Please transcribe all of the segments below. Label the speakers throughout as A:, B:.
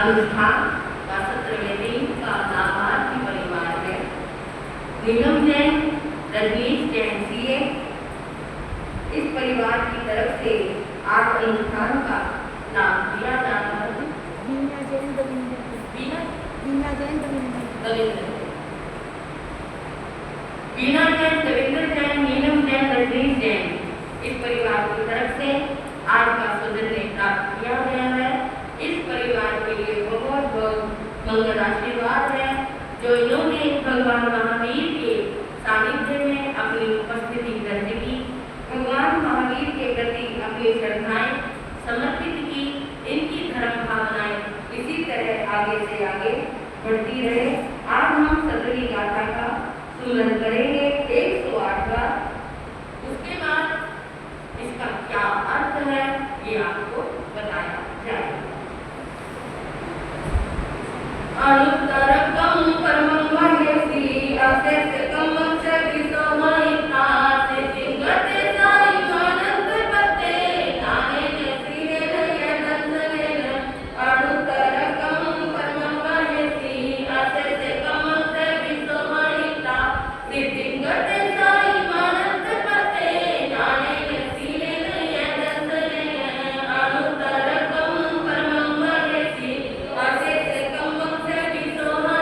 A: अनुष्ठान का सत्र में दिन का लाभार्थी परिवार है नीलम जैन, रजनीश जैन सीए। इस परिवार की तरफ से आज अनुष्ठान का लाभ दिया जा रहा है।
B: बीना जैन दविंदर
A: बीना
B: बीना जैन दविंदर
A: बीना जैन, दविंदर जैन, नीलम जैन, रजनीश जैन, इस परिवार की तरफ से आज का सौजन्य प्राप्त किया गया है। इस परिवार के लिए बहुत बहुत मंगल आशीर्वाद है जो इन्होंने भगवान महावीर के सानिध्य में अपनी उपस्थिति दर्ज की, भगवान महावीर के प्रति अपनी श्रद्धाएं समर्पित की। इनकी धर्म भावनाएं इसी तरह आगे से आगे बढ़ती रहे। आज हम सतरी गाथा का सुमरन करेंगे 108 बार। उसके बाद इसका क्या अर्थ है ये आपको बताया जाएगा। अनुत्तरकं परमं महेशी अशेषकं चरितमहिता सिद्धिगते साईमानंद पते नानेन श्रीरेण यदंसनेन। अनुत्तरकं परमं महेशी अशेषकं चरितमहिता सिद्धिगते साईमानंद पते नानेन श्रीरेण यदंसनेन। अनुत्तरकं परमं महेशी अशेषकं चरितमहिता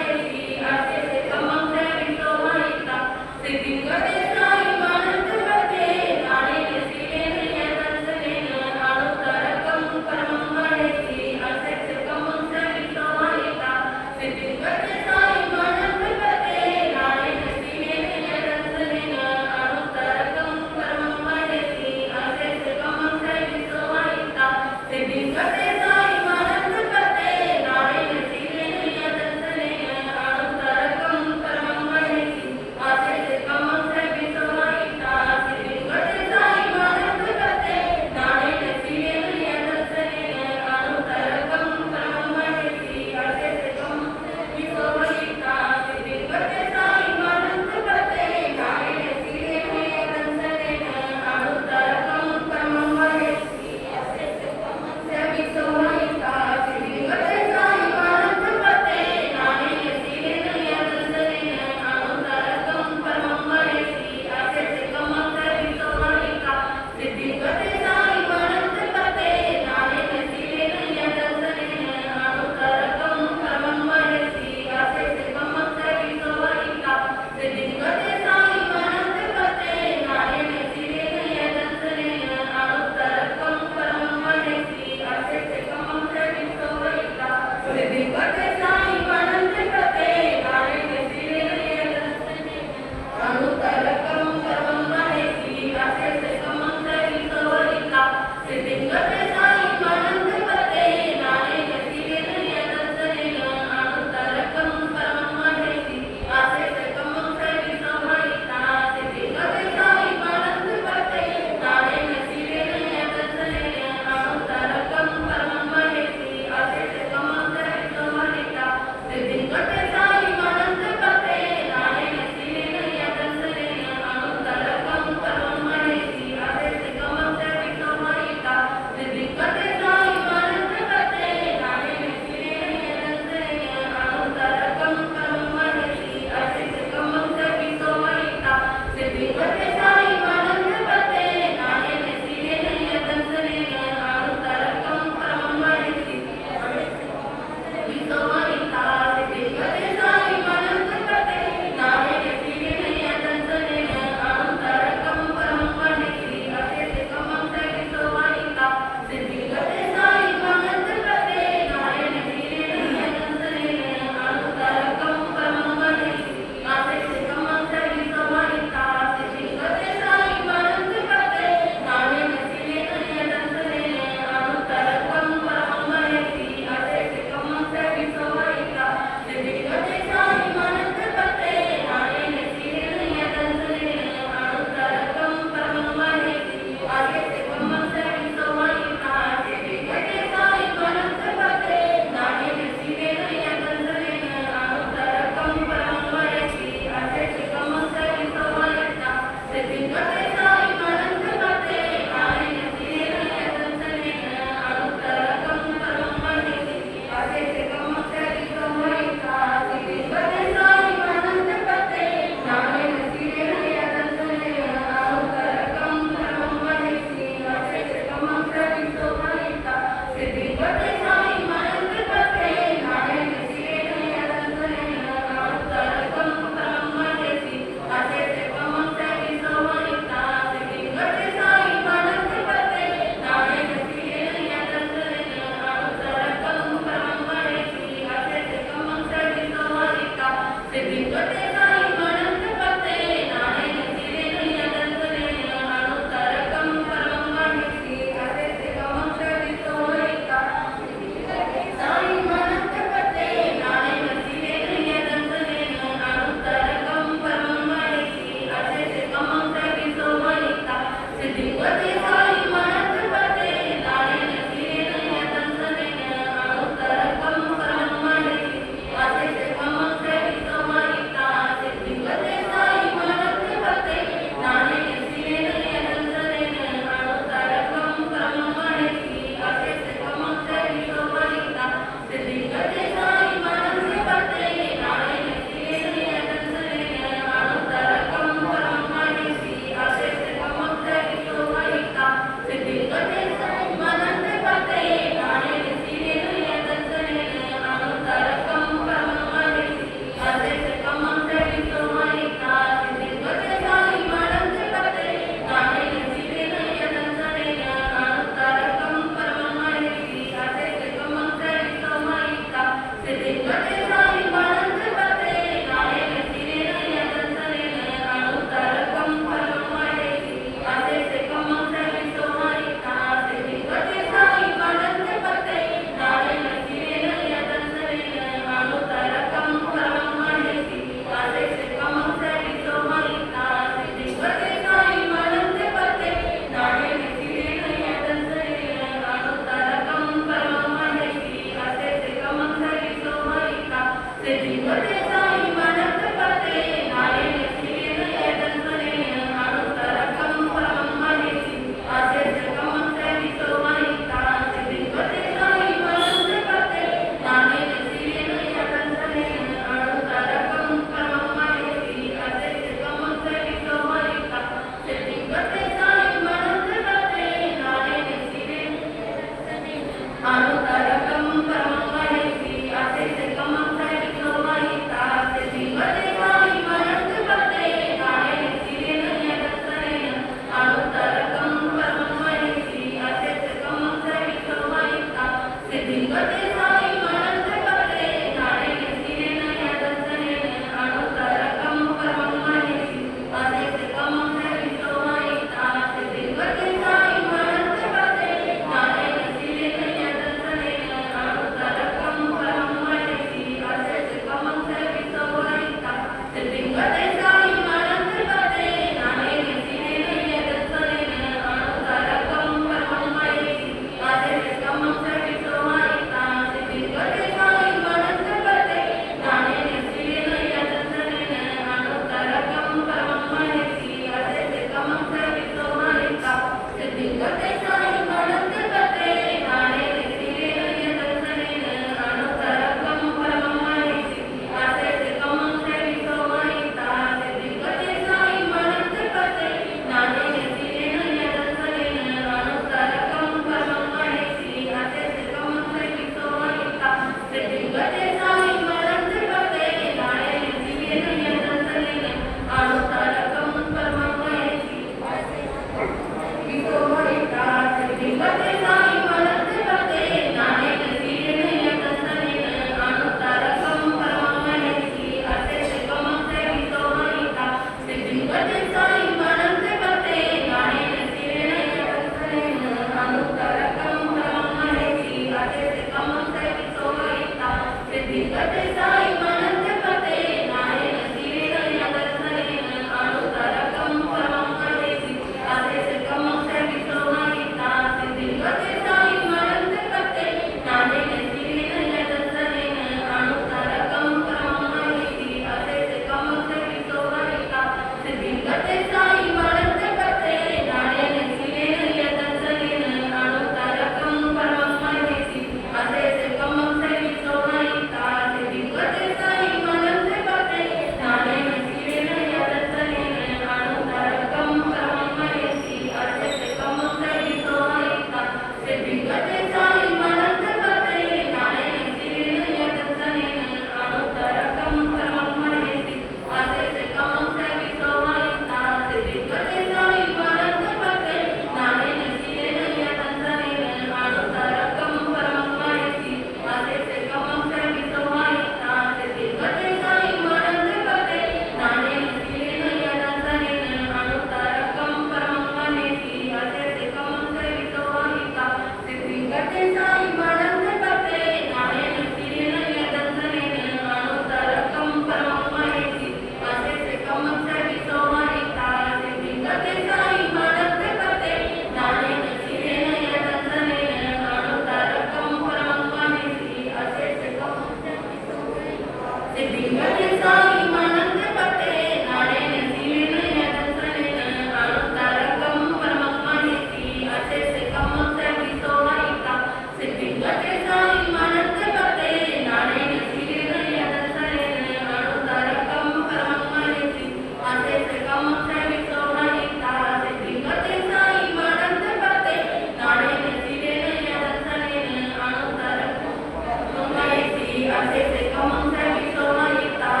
A: Asese kamang sa bisowa ita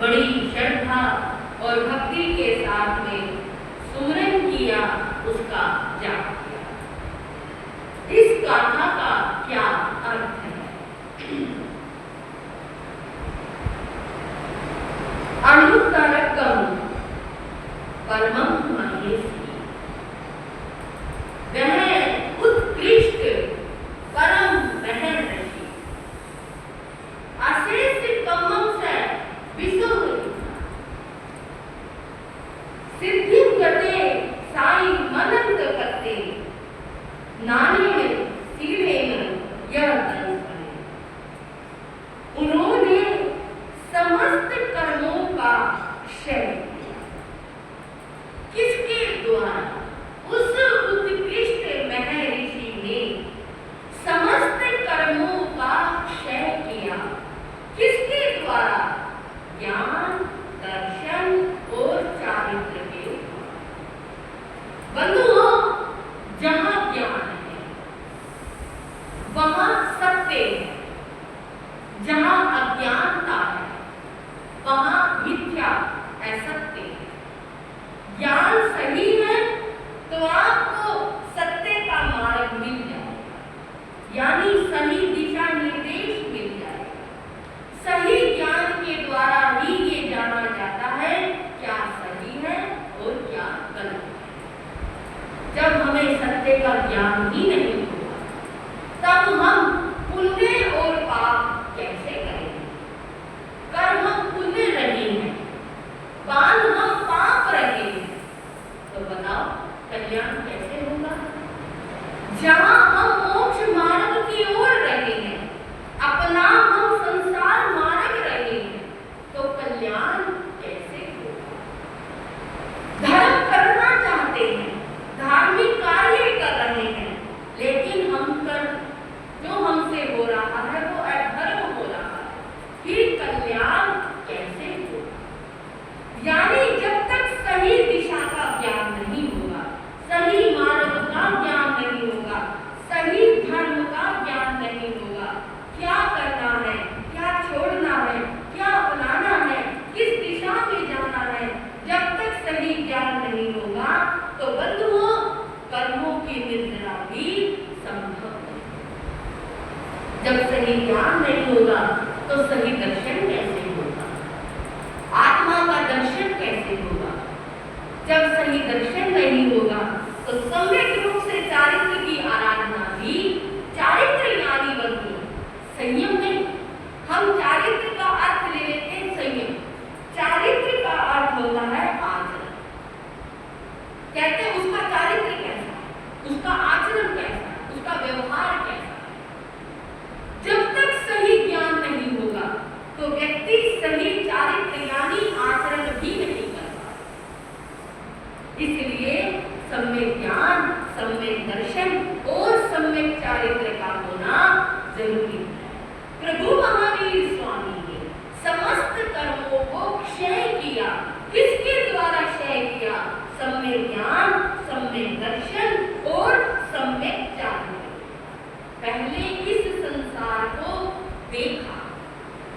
A: बड़ी श्रद्धा और भक्ति के साथ में सुमरन किया, उसका जाप किया। इस गाथा का क्या अर्थ है? अणुतरकम परमं महेशी, वह उत्कृष्ट परम महर ऋषि, अशेष कमम से विशुद्ध सिद्धि गते साई मनंत करते नाने सीधे यह दर्शन है। उन्होंने समस्त कर्मों का क्षय किया। किसके द्वारा? उस उत्कृष्ट महर्षि ने समस्त कर्मों का क्षय किया। किसके द्वारा? ज्ञान, दर्शन और चारित्र के द्वारा। बंधुओं, जहां ज्ञान है वहां सत्य है, जहां अज्ञानता है वहां मिथ्या असत्य है। ज्ञान सही है तो आपको सत्य का मार्ग मिल जाएगा, यानी सही दिशा निर्देश मिल जाएगा। सही ज्ञान के द्वारा ही ये जाना जाता है क्या सही है और क्या गलत है। जब हमें सत्य का ज्ञान ही नहीं होगा तब हम पुण्य और पाप कैसे करेंगे? कर हम पुण्य रहे हैं, बांध हम पाप रहे हैं, तो बताओ कल्याण कैसे होगा? जहां हम मोक्ष मार्ग की ओर रहे हैं, अपना हम संसार मार्ग रहे हैं, तो कल्याण कैसे होगा? धर्म करना चाहते हैं, धार्मिक कार्य कर रहे हैं, लेकिन हम कर जो हमसे हो रहा है वो अधर्म हो रहा है, फिर कल्याण कैसे होगा? यानी जब तक सही दिशा का ज्ञान नहीं होगा, सही मार्ग का ज्ञान नहीं होगा, सही धर्म का ज्ञान नहीं होगा, क्या करना है, क्या छोड़ना है, क्या अपनाना है, किस दिशा में जाना है, जब तक सही ज्ञान नहीं होगा तो बंधुओं कर्मों की निर्जरा भी संभव नहीं। जब सही ज्ञान नहीं होगा तो सही दर्शन कैसे होगा? आत्मा का दर्शन कैसे होगा? जब सही दर्शन नहीं होगा तो सम्यक रूप से चारित्र की आराधना भी चारित्र यानी बंधु संयम नहीं। हम चारित्र का अर्थ ले लेते हैं संयम। चारित्र का अर्थ होता है आचरण। कहते हैं उसका चारित्र कैसा है, उसका आचरण कैसा है, उसका व्यवहार कैसा है। जब तक सही ज्ञान नहीं होगा तो व्यक्ति सही चारित्र यानी आचरण भी नहीं कर पाता। इसलिए सम्यक ज्ञान, सम्यक दर्शन और सम्यक चारित्र का होना जरूरी है। प्रभु महावीर स्वामी ने समस्त कर्मों को क्षय किया। किसके द्वारा क्षय किया? सम्यक ज्ञान, सम्यक दर्शन और सम्यक चारित्र। पहले इस संसार को देखा,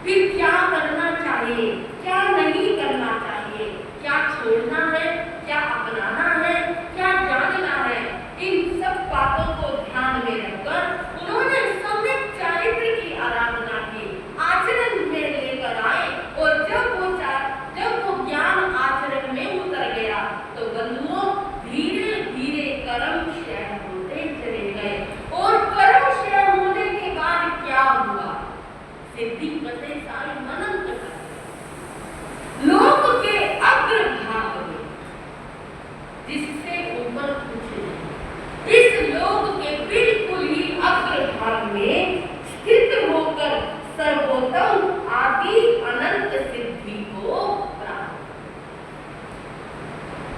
A: फिर क्या करना चाहिए, क्या नहीं करना चाहिए, क्या छोड़ना है, क्या अपनाना है, क्या जानना है, इन सब बातों को ध्यान में रखकर उन्होंने सम्यक चारित्र की आराधना की, आचरण में लेकर आए। और जब वो ज्ञान आचरण में उतर गया तो बंधुओं धीरे धीरे कर्म क्षय होते चले गए। और कर्म क्षय होने के बाद क्या हुआ? सिद्धि गते साई मनंत करते लोक के अग्रभाग में, जिससे ऊपर कुछ नहीं, इस लोक के बिल्कुल ही अग्रभाग में स्थित होकर सर्वोत्तम आदि अनंत सिद्धि को प्राप्त।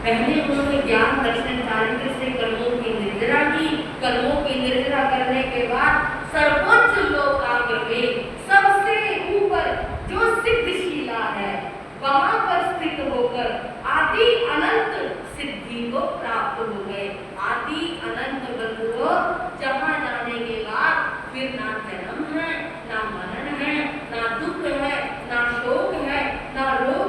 A: पहले उन्होंने ज्ञान, दर्शन, चारित्र से कर्मों की निर्जरा की। कर्मों की निर्जरा करने के बाद सर्वोच्च लोकाग्र में सबसे ऊपर जो सिद्धशिला है वहां पर स्थित होकर आदि अनंत सिद्धि को प्राप्त हो गए। आदि अनंत बंधुओं, जहां जाने के बाद फिर ना जन्म है, ना मरण है, ना दुख है, ना शोक है, ना रोग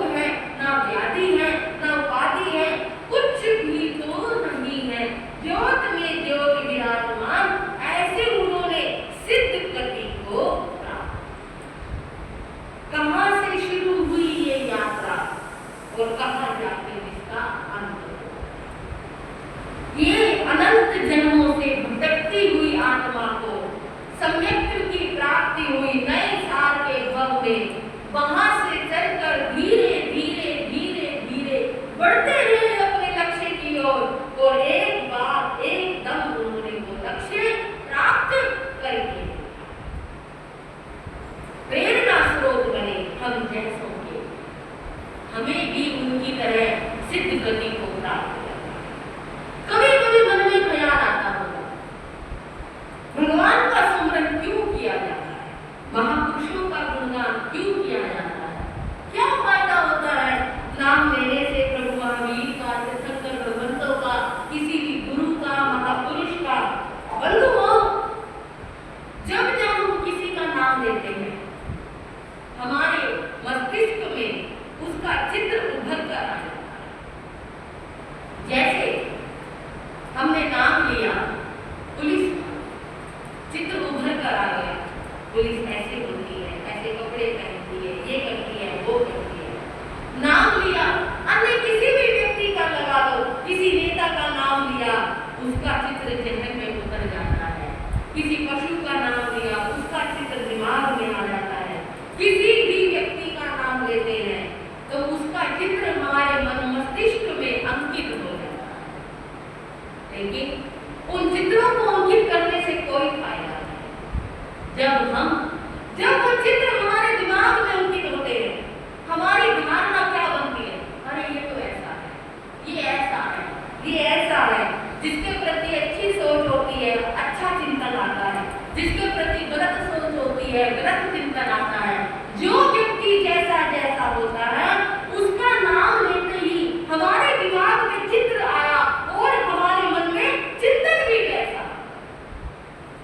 A: होता है, उसका नाम लेते ही हमारे दिमाग में चित्र आया और हमारे मन में चिंतन भी बैठा।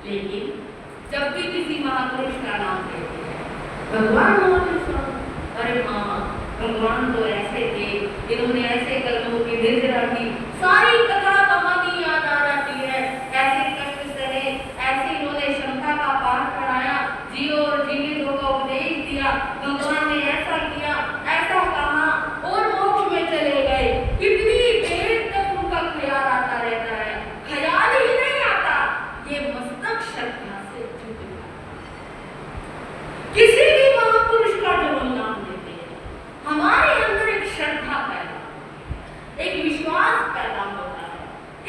A: लेकिन जब भी किसी महापुरुष का नाम लेते हैं, भगवान अरे हाँ भगवान तो ऐसे थे, इन्होंने ऐसे कर्मों की निर्जरा की, सारी कथा कहानी याद आ जाती है। ऐसे कष्ट सहे, ऐसे इन्होंने क्षमता का पाठ पढ़ाया, जियो और जीवित हो का उपदेश दिया, भगवान ने ऐसा किया, ऐसा कहा और मोक्ष में चले गए। कितनी देर तक उनका ख्याल आता रहता है, ख्याल ही नहीं आता, ये मस्तक श्रद्धा से झुक जाता। किसी भी महापुरुष का जो हम नाम लेते हैं, हमारे अंदर एक श्रद्धा पैदा, एक विश्वास पैदा होता है।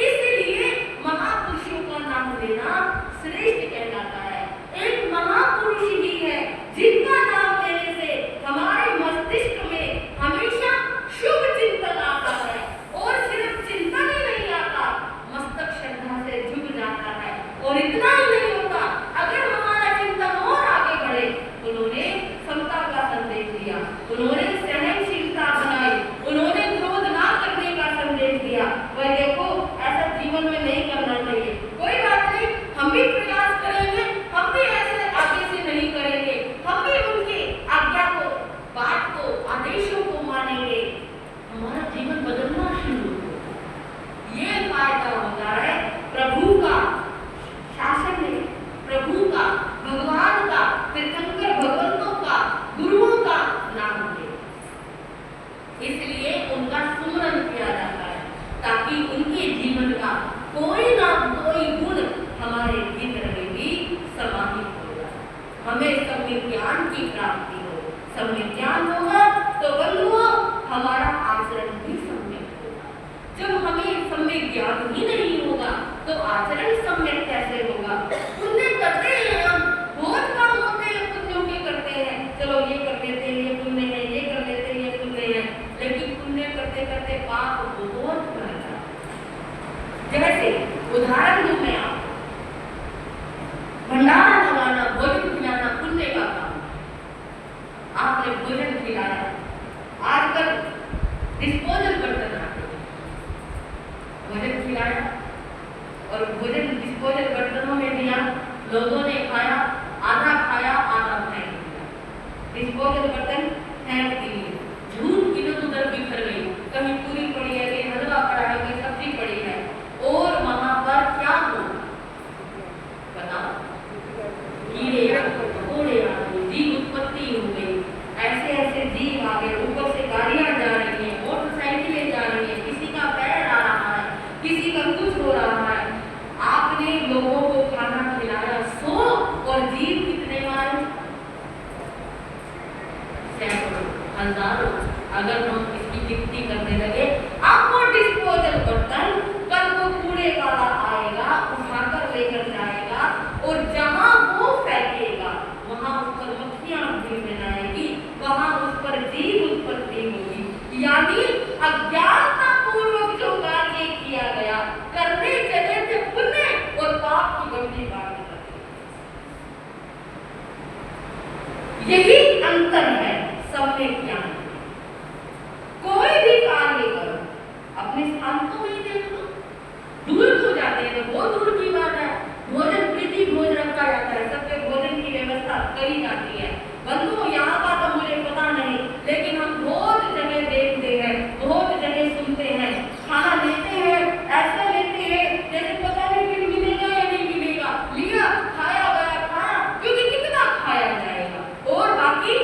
A: इसलिए महापुरुषों का नाम लेना श्रेष्ठ कहलाता है। एक महापुरुष ही है जिनका नाम लेने से हमारे मस्तिष्क में हमेशा शुभ चिंतन आता है, और सिर्फ चिंतन ही नहीं आता, मस्तक श्रद्धा से झुक जाता है। और इतना ही नहीं होता, अगर हमारा चिंतन और आगे बढ़े, उन्होंने समता का संदेश दिया, उन्होंने सहनशीलता बनाई, उन्होंने क्रोध ना करने का संदेश दिया। वह देखो ऐसा जीवन में नहीं करना चाहिए, कोई बात नहीं, हम भी प्रयास करेंगे, हम भी ऐसे आगे से नहीं करेंगे, हम भी उनकी आज्ञा को, बात को, आदेशों को मानेंगे, हमारा जीवन बदलना शुरू होगा। ये फायदा होता है प्रभु का शासन में, प्रभु का, भगवान का, तीर्थंकर भगवंतों का, गुरुओं का नाम ले, इसलिए उनका सुमरन किया जाता है, ताकि उनके जीवन का कोई ना कोई गुण हमारे भीतर में भी समाहित हो जाए, हमें सम्यक ज्ञान की प्राप्ति हो। सम्यक ज्ञान होगा तो बंधुओं हमारा आचरण भी सम्यक होगा। जब हमें सम्यक ज्ञान ही नहीं होगा तो आचरण सम्यक कैसे होगा? पुण्य करते हैं हम, बहुत काम होते हैं पुण्यों के करते हैं, चलो ये कर लेते हैं, ये पुण्य है, ये कर लेते हैं, ये पुण्य है, लेकिन पुण्य करते करते पाप बहुत बढ़ जाता है। जैसे उदाहरण दूं मैं आपको, भंडारा लगाना, भोजन खिलाना पुण्य का काम। आपने भोजन खिलाया, आजकल डिस्पोजल बर्तन आते हैं, भोजन खिलाया और भोजन डिस्पोजल बर्तनों में दिया, लोगों ने खाया, आधा खाया, आधा फेंक दिया, डिस्पोजल बर्तन फेंक दिए, झूठ इधर उधर बिखर गई, कहीं पूरी पड़ी है, कहीं हलवा पड़ा है, कहीं सब्जी पड़ी है, और वहां पर क्या हो बताओ, कीड़े आ गए, मकोड़े आ गए, जीव उत्पत्ति हो गई, ऐसे ऐसे जीव आ गए, ऊपर से गाड़ियां जा रही हैं, मोटरसाइकिलें जा रही हैं, किसी का पैर आ रहा है, किसी का कुछ हो रहा है। आपने लोगों को खाना खिलाया 100 और जीव कितने मारे? सैकड़ों, हजारों। अगर हम इसकी गिनती करने लगे, आपको डिस्पोजल बर्तन कल को कूड़े वाला आएगा, उठाकर लेकर जाएगा, और जहां वो फेंकेगा वहां उस पर मक्खियां भी बनाएगी, वहां उस पर जीव उत्पत्ति होगी। यानी अज्ञानता पूर्वक जो कार्य किया गया, करने चले थे पुण्य और पाप की गंदी बात करते। यही अंतर है सम्यक ज्ञान। कोई भी कार्य करो, अपने स्थान को ही देख लो, दूर को जाते हैं तो बहुत दूर की बात है, भोजन प्रीति भोज रखा जाता है, सबके भोजन की व्यवस्था करी जाती है। बंधुओं यहाँ का तो मुझे पता नहीं, लेकिन हम बहुत जगह देखते हैं, बहुत जगह सुनते हैं, खाना लेते हैं, ऐसा लेते हैं जैसे पता नहीं फिर मिलेगा या नहीं मिलेगा, लिया, खाया गया, खाया, क्योंकि कितना खाया जाएगा, और बाकी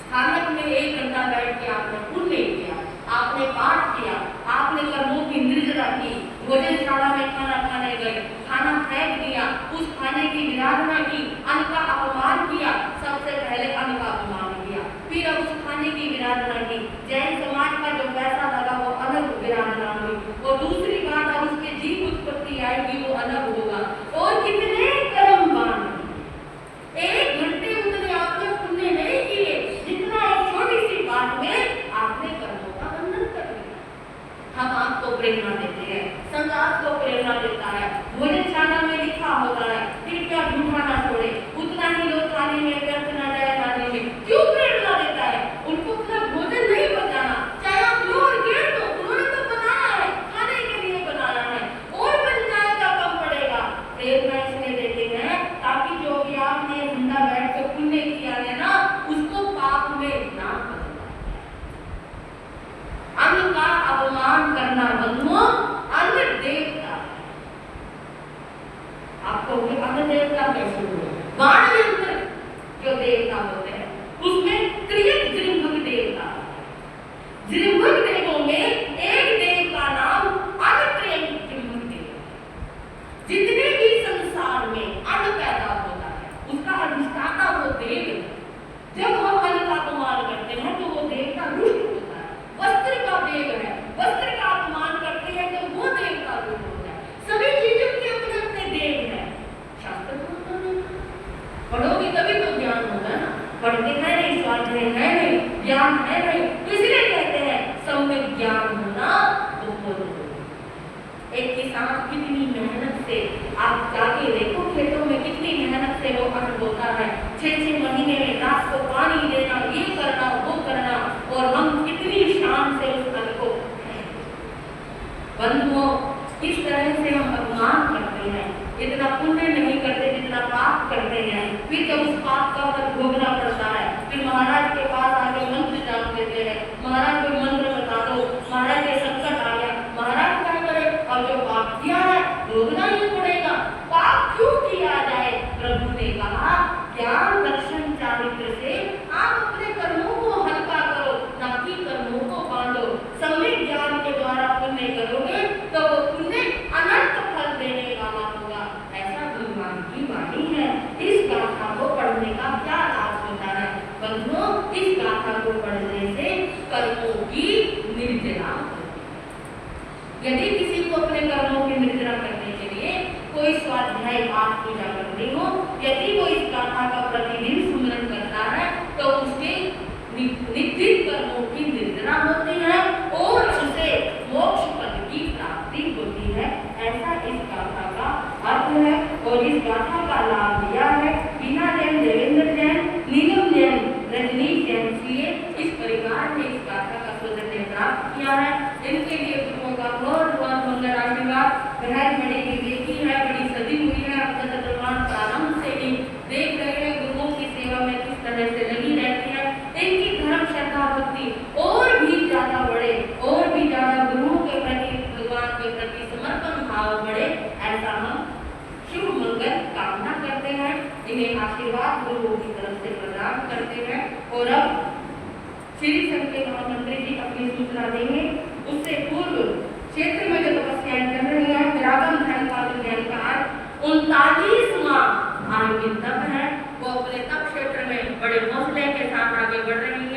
A: स्थानक में 1 घंटा बैठ के आपने पुण्य किया, आपने पाठ किया, आपने कर्मों की निर्जरा की, भोजनशाला में खाना खाने गए, खाना फेंक दिया, उस खाने की विराधना की, अन्न का अपमान किया, सबसे पहले अन्न का अपमान किया, फिर अब उस खाने की विराधना की, जैन समाज का जो पैसा लगा वो अलग विराधना हुई, और दूसरी बात अब उसके जीव उत्पत्ति आएगी वो अलग होगा, और कितने कर्म बांध 1 घंटे उतने आपने पुण्य नहीं किए जितना एक छोटी सी बात में आपने कर्मों का बंधन कर दिया। हम आपको प्रेरणा देते हैं, संघ आपको प्रेरणा देता है, भोजनशाला में लिखा होता है कृपया झूठा ना छोड़े, उतना ही स्वाध्याय है नहीं, ज्ञान है नहीं, तो इसलिए कहते हैं सम्यक ज्ञान होना बहुत जरूरी है। एक किसान कितनी मेहनत से, आप जाके देखो खेतों में कितनी मेहनत से वो अन्न बोता है, 6-6 महीने में रात को पानी देना, ये करना वो करना, और हम कितनी शान से उस अन्न को बंधुओं, इस तरह से हम अपमान करते हैं, इतना पुण्य नहीं करते जितना पाप करते हैं। फिर जब उस पाप का फल भोगना पड़ता है, फिर महाराज के पास आके मंत्र जाप देते हैं, महाराज कोई मंत्र बता दो, महाराज ये संकट आ गया, महाराज क्या करे, और जो पाप किया है भोगना ही पड़ेगा। पाप क्यों किया जाए? प्रभु ने कहा ज्ञान दर्शन चारित्र से आप अपने कर्मों को हल्का करो, ना कि कर्मों को बांधो। सम्यक ज्ञान के द्वारा पुण्य करोगे तो वो पुण्य अनंत फल देने वाला होगा, ऐसा भगवान की वाणी है। इस गाथा को पढ़ने का क्या लाभ होता है? बंधुओं, इस गाथा को पढ़ने से कर्मों की निर्जरा होती है। यदि किसी को अपने कर्मों की निर्जरा करने के लिए कोई स्वाध्याय पाठ पूजा करनी हो, यदि वो इस गाथा का प्रतिदिन सुमरन करता है तो उसके नित्य कर्मों की निर्जरा होती है और उसे मोक्ष पद की प्राप्ति होती है। ऐसा इस गाथा का अर्थ है और इस गाथा का लाभ दिया है बीना जैन, देवेंद्र जैन, नीलम जैन, रजनीश जैन, इसलिए इस परिवार ने इस गाथा का सौजन्य प्राप्त किया है। इनके लिए गुरुओं का बहुत बहुत मंगल आशीर्वाद। बहन बड़ी विवेकी है, बड़ी सदी हुई है, अपना चतुर्मान प्रारंभ से ही देख रहे हैं गुरुओं की सेवा में किस तरह से लगी रहती है। इनकी धर्म श्रद्धा भक्ति और भी ज्यादा बढ़े, और भी ज्यादा गुरुओं के प्रति, भगवान के प्रति समर्पण भाव बढ़े, ऐसा हम शुभ मंगल कामना करते हैं। इन्हें आशीर्वाद गुरुओं की तरफ से प्रदान करते हैं। और अब श्री संघ के महामंत्री जी अपनी सूचना देंगे। उससे पूर्व क्षेत्र में जो तपस्याएं चल रही है, विरागम धर्म का विज्ञान का 39वां आयोजित तप है, वो अपने तप क्षेत्र में बड़े हौसले के साथ आगे बढ़ रही है।